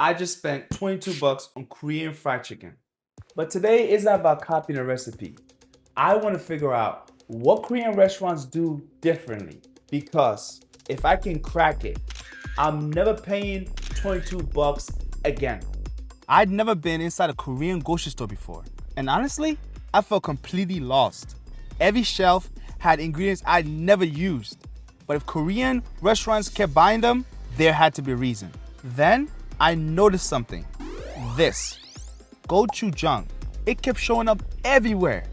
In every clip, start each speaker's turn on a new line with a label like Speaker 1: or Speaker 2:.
Speaker 1: I just spent 22 bucks on Korean fried chicken. But today isn't about copying a recipe. I want to figure out what Korean restaurants do differently. Because if I can crack it, I'm never paying 22 bucks again.
Speaker 2: I'd never been inside a Korean grocery store before. And honestly, I felt completely lost. Every shelf had ingredients I'd never used. But if Korean restaurants kept buying them, there had to be a reason. Then I noticed something. This gochujang. It kept showing up everywhere.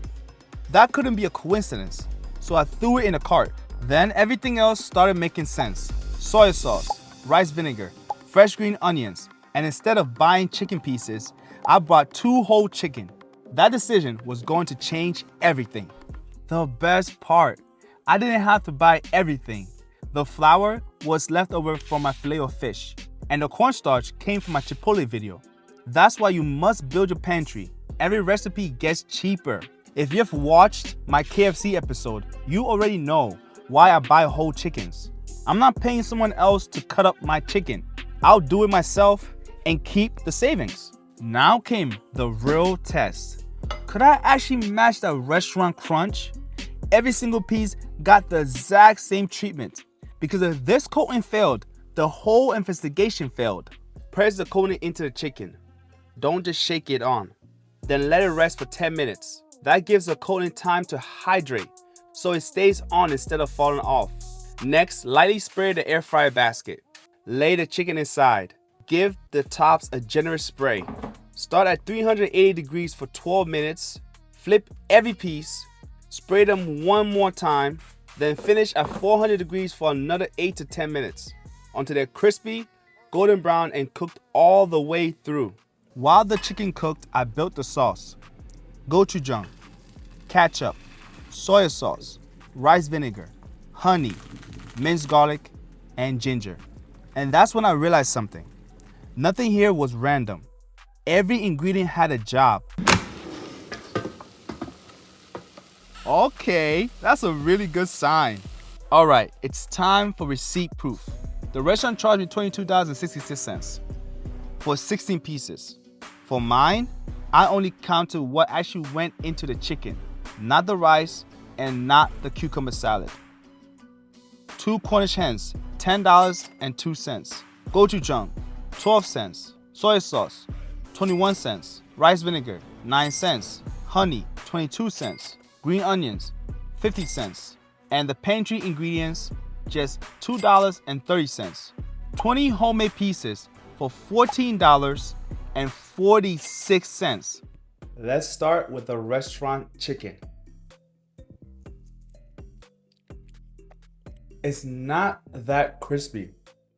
Speaker 2: That couldn't be a coincidence. So I threw it in a cart. Then everything else started making sense. Soy sauce, rice vinegar, fresh green onions. And instead of buying chicken pieces, I bought 2 whole chicken. That decision was going to change everything. The best part, I didn't have to buy everything. The flour was left over from my filet of fish, and the cornstarch came from my Chipotle video. That's why you must build your pantry. Every recipe gets cheaper. If you've watched my KFC episode, you already know why I buy whole chickens. I'm not paying someone else to cut up my chicken. I'll do it myself and keep the savings. Now came the real test. Could I actually match that restaurant crunch? Every single piece got the exact same treatment. Because if this coating failed, the whole investigation failed. Press the coating into the chicken. Don't just shake it on. Then let it rest for 10 minutes. That gives the coating time to hydrate, so it stays on instead of falling off. Next, lightly spray the air fryer basket. Lay the chicken inside. Give the tops a generous spray. Start at 380 degrees for 12 minutes. Flip every piece. Spray them one more time. Then finish at 400 degrees for another 8 to 10 minutes until they're crispy, golden brown, and cooked all the way through. While the chicken cooked, I built the sauce. Gochujang, ketchup, soy sauce, rice vinegar, honey, minced garlic, and ginger. And that's when I realized something. Nothing here was random. Every ingredient had a job. Okay, that's a really good sign. All right, it's time for receipt proof. The restaurant charged me $22.66 for 16 pieces. For mine, I only counted what actually went into the chicken, not the rice and not the cucumber salad. 2 Cornish hens, $10.02. Gochujang, 12 cents. Soy sauce, 21 cents. Rice vinegar, 9 cents. Honey, 22 cents. Green onions, 50 cents. And the pantry ingredients, just $2.30. 20 homemade pieces for $14.46.
Speaker 1: Let's start with the restaurant chicken. It's not that crispy,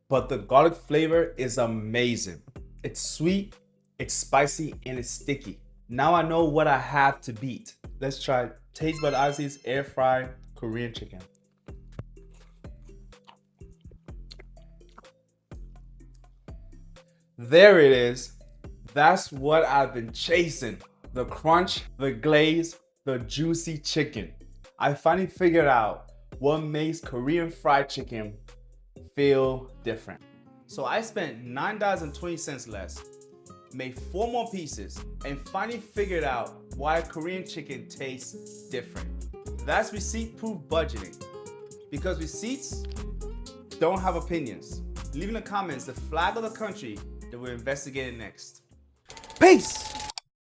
Speaker 1: but the garlic flavor is amazing. It's sweet, it's spicy, and it's sticky. Now I know what I have to beat. Let's try TasteBud Odyssey's air fried Korean chicken. There it is. That's what I've been chasing. The crunch, the glaze, the juicy chicken. I finally figured out what makes Korean fried chicken feel different. So I spent $9.20 less, made 4 more pieces, and finally figured out why Korean chicken tastes different. That's receipt-proof budgeting. Because receipts don't have opinions. Leave in the comments the flag of the country that we're investigating next. Peace!